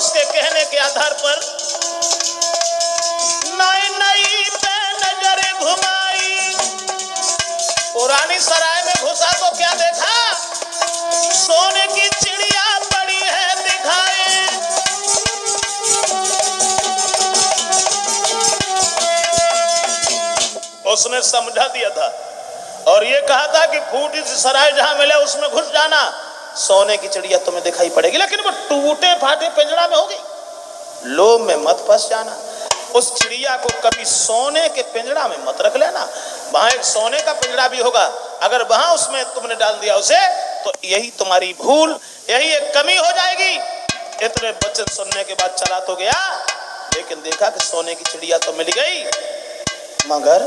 उसके कहने के आधार पर नई नई पे नजर घुमाई। पुरानी सराय में घुसा तो क्या देखा, सोने की चिड़िया पड़ी है दिखाई। उसने समझा दिया था और ये कहा था कि फूटी सी सराय जहां मिले उसमें घुस जाना, सोने की चिड़िया तुम्हें दिखाई पड़ेगी, लेकिन वो टूटे फाटे पिंजड़ा में होगी, लोभ में मत फंस जाना। उस चिड़िया को कभी सोने के पिंजड़ा में मत रख लेना, वहां एक सोने का पिंजड़ा भी होगा, अगर वहां उसमें तुमने डाल दिया उसे तो यही तुम्हारी भूल, यही एक कमी हो जाएगी। इतने वचन सुनने के बाद चला तो गया, लेकिन देखा कि सोने की चिड़िया तो मिल गई, मगर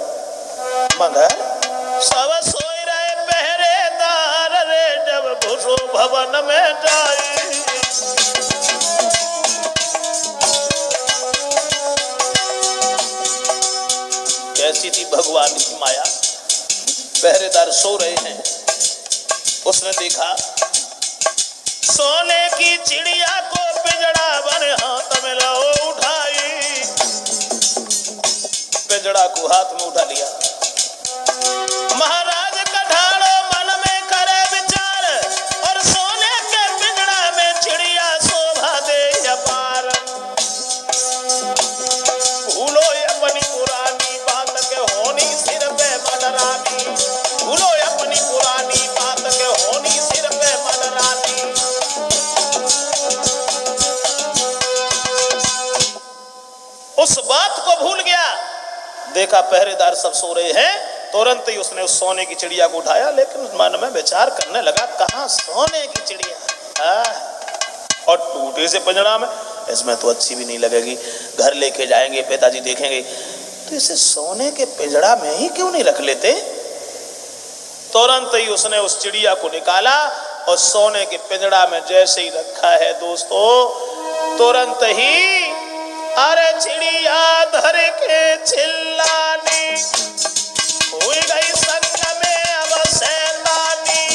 सब सोई रहे पहरेदार रे, जब घुसो भवन में जाए। कैसी थी भगवान की माया, पहरेदार सो रहे हैं, उसने देखा सोने की चिड़िया को पिंजड़ा बने हाथ में लो उठाई, पिंजड़ा को हाथ में उठा लिया। महाराज कठाड़ो मन में करे विचार, और सोने के पिंजड़ा में चिड़िया शोभा दे अपार। भूलो अपनी पुरानी बात के होनी सिर पे मनरानी, भूलो अपनी पुरानी बात के होनी सिर पे मनरानी। उस बात को भूल गया, देखा पहरेदार सब सो रहे हैं, तुरंत ही उसने उस सोने की चिड़िया को उठाया, लेकिन मन में विचार करने लगा, कहां सोने की चिड़िया और टूटे से पिंजड़ा में, इसमें तो अच्छी भी नहीं लगेगी, घर लेके जाएंगे पिताजी देखेंगे, तो इसे सोने के पिंजड़ा में ही क्यों नहीं रख लेते। तुरंत ही उसने उस चिड़िया को निकाला और सोने के पिंजड़ा में जैसे ही रखा है दोस्तों, तुरंत ही अरे चिड़िया धर के चिल्लानी, हुई गई संग में अब शैतानी।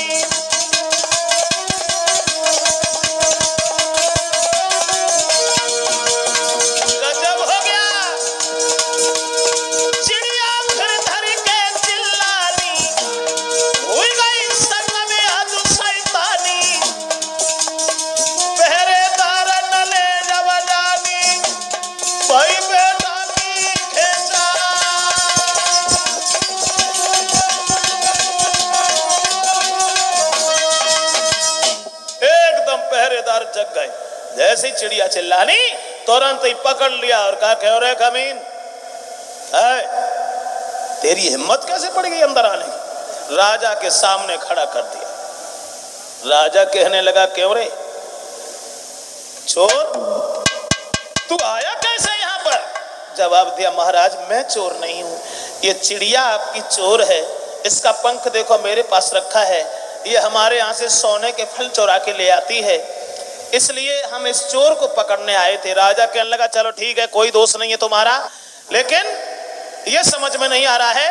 गजब हो गया, चिड़िया फिर धर के चिल्लानी, हुई गई संग में अब शैतानी। पहरेदार न ले जब जानी, भाई बेटा की खेचा। एकदम पहरेदार जग गए, जैसे ही चिड़िया चिल्लानी तुरंत ही पकड़ लिया और कहा, क्यों रे कमीन, तेरी हिम्मत कैसे पड़ गई अंदर आने की। राजा के सामने खड़ा कर दिया। राजा कहने लगा, क्यों रे चोर, तू आया कैसे यहाँ पर। जवाब दिया, महाराज मैं चोर नहीं हूँ, ये चिड़िया आपकी चोर है, इसका पंख देखो मेरे पास रखा है, ये हमारे यहाँ से सोने के फल चुरा के ले आती है, इसलिए हम इस चोर को पकड़ने आए थे। राजा कहने लगा, चलो ठीक है, कोई दोष नहीं है तुम्हारा, लेकिन ये समझ में नहीं आ रहा है,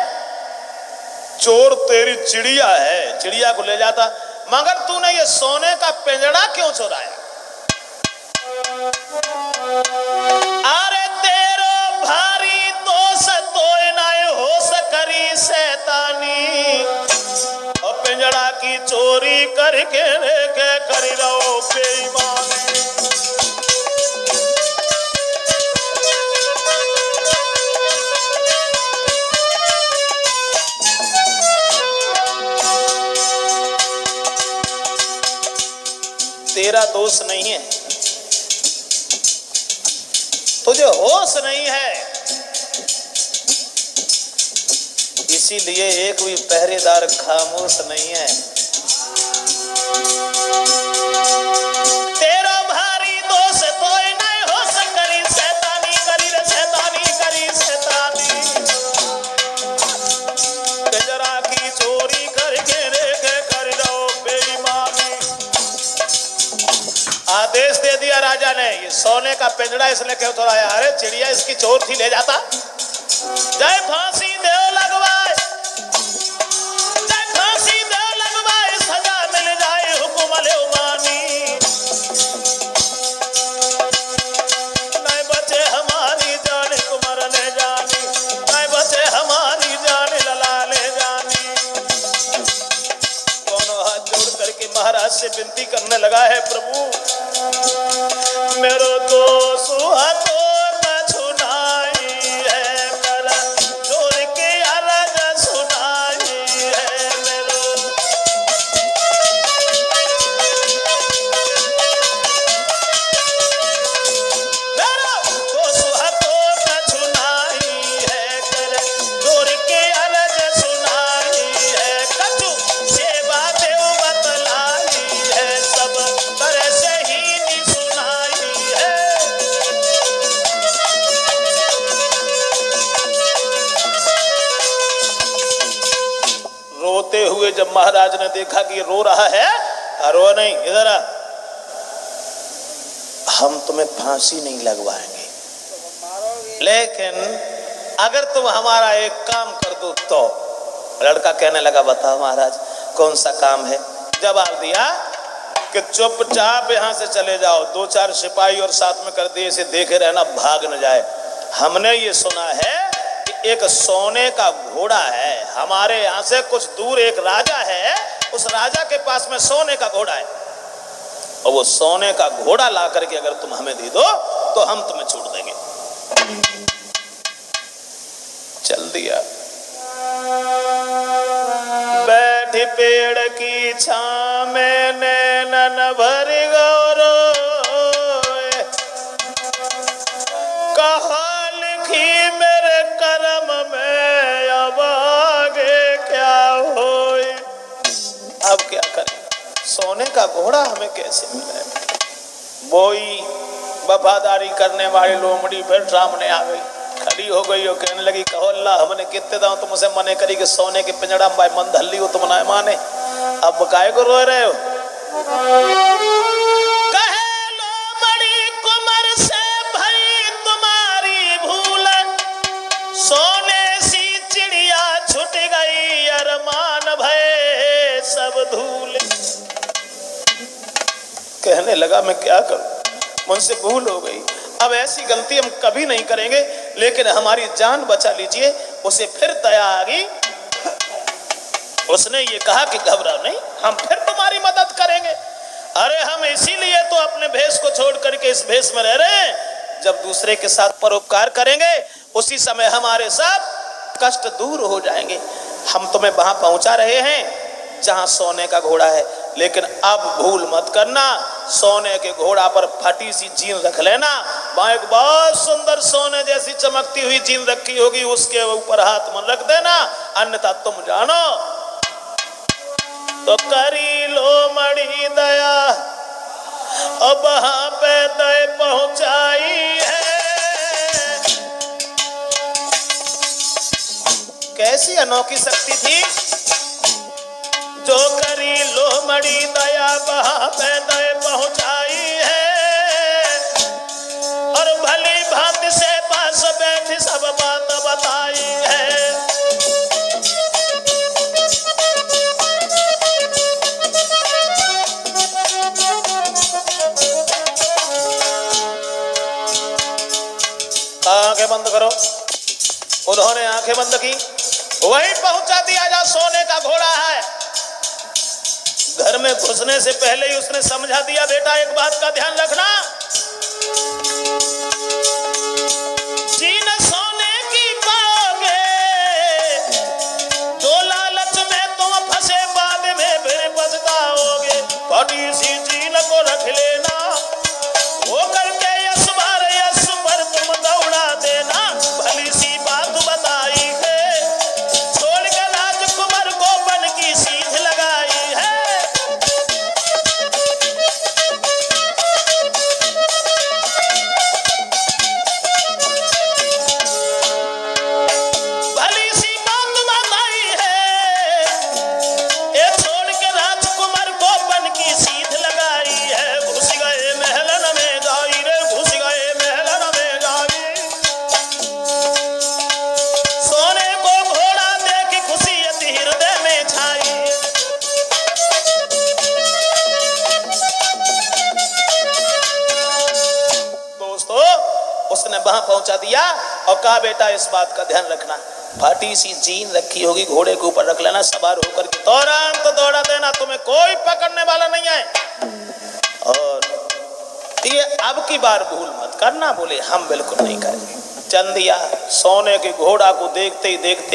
चोर तेरी चिड़िया है, चिड़िया को ले जाता, मगर तूने ये सोने का पिंजड़ा क्यों चुराया। अरे तेरो भारी दोष तोय नाय होश करी शैतानी, और पिंजड़ा की चोरी करके लेके करी रहो बेईमानी। तेरा दोष नहीं है, तुझे होश नहीं है, इसीलिए एक भी पहरेदार खामोश नहीं है। तेरा भारी दोष तो नहीं हो सकरी, शैतानी करी रे शैतानी करी शैतानी, पिंजरा की चोरी करके लेके कर जाओ बेईमानी। आदेश दे दिया राजा ने, ये सोने का पिंजरा इसने क्यों चुराया। अरे चिड़िया इसकी चोर थी, ले जाता, जय फांसी देव लगवाए, जय फांसी देव लगवाए, सजा मिल जाए हुकुम ले उमानी। हाथ से विनती करने लगा है, प्रभु मेरो दोष तो न छुनाई है, कर जोर के अर्ज सुनाई है मेरो। मेरो दोष तो न छुनाई है, कर जोर के अर्ज सुनाई है, कछु सेवा देव बतलाई है, सब तरह से ही नी सुनाई है। रोते हुए जब महाराज ने देखा कि रो रहा है, रो नहीं, इधर आ, हम तुम्हें फांसी नहीं लगवाएंगे, लेकिन अगर तुम हमारा एक काम कर दो तो। लड़का कहने लगा, बताओ महाराज कौन सा काम है? जवाब दिया कि चुपचाप यहाँ से चले जाओ, 2-4 सिपाही और साथ में कर दिए, इसे देखे रहना भाग न जाए। हमने ये सुना है कि एक सोने का घोड़ा है, हमारे यहाँ से कुछ दूर एक राजा है, उस राजा के पास में सोने का घोड़ा है, और वो सोने का घोड़ा ला करके अगर तुम हमें दे दो तो हम तुम्हें छोड़ देंगे। चल दिया। बैठी पेड़ की छां में नैनन भर गौरो, कहा लिखी मेरे कर्म में, अब आगे क्या होए। अब क्या करें, सोने का घोड़ा हमें कैसे मिले? बोई वफादारी करने वाली लोमड़ी फिर सामने आ गई, खड़ी हो गई और कहने लगी, कहो अल्लाह हमने कितने दांव तुमसे मने करी कि सोने के पिंजड़ा में मन धल्ली हो तुम ना माने, अब काहे को रो रहे हो? कहे लोमड़ी कुंवर से भई तुम्हारी भूल, सोने सी चिड़िया छूट गई, अरमान भय सब धूल। कहने लगा मैं क्या करूं, मुझसे भूल हो गई, अब ऐसी गलती हम कभी नहीं करेंगे, लेकिन हमारी जान बचा लीजिए। उसे फिर दया आ गई, उसने ये कहा कि घबराओ नहीं, हम फिर तुम्हारी मदद करेंगे। अरे हम इसीलिए तो अपने भेष को छोड़ करके इस भेष में रह रहे हैं, जब दूसरे के साथ परोपकार करेंगे उसी समय हमारे सब कष्ट दूर हो जाएंगे। हम तुम्हें वहां पहुंचा रहे हैं जहां सोने का घोड़ा है, लेकिन अब भूल मत करना, सोने के घोड़ा पर फटी सी जीन रख लेना, वहां एक बहुत सुंदर सोने जैसी चमकती हुई जीन रखी होगी, उसके ऊपर हाथ मन रख देना, अन्यथा तुम जानो तो करी लोमड़ी दया, अब वहां पे दया पहुंचाई है। कैसी अनोखी शक्ति थी जो करी लोमड़ी दया, वहां पे दया पहुंचाई है, और भली भांति से पास बैठी सब बात बताई है। आंखें बंद करो। उन्होंने आंखें बंद की, वहीं पहुंचा दिया जहां सोने का घोड़ा है। घर में घुसने से पहले ही उसने समझा दिया, बेटा एक बात का ध्यान रखना, जीन सोने की पाओगे, जो लालच में तुम फंसे बाद में फिर पछताओगे। फटी सी जीन को रख लेना, वो करके यश पर तुम दौड़ा देना, भली सी बात बताई है, छोड़ के राजकुमार को बन की सीध लगाई है। भली सी बात बताई है, ये छोड़ के राजकुमार को बन की सीध लगाई है। घुस गए महलन में जाई रे, घुस गए महलन में जाई, सोने को घोड़ा देख खुशी अति हृदय में छाई। दोस्तों उसने वहां पहुंचा दिया और कहा, बेटा इस बात का ध्यान रखना, फाटी सी जीन रखी होगी, घोड़े के ऊपर रख लेना, सवार होकर के तुरंत दौड़ा देना, तुम्हें कोई पकड़ने वाला नहीं है। और ये अब की बार भूल मत करना। बोले हम बिल्कुल नहीं करेंगे। चंदिया सोने के घोड़ा को देखते ही देखते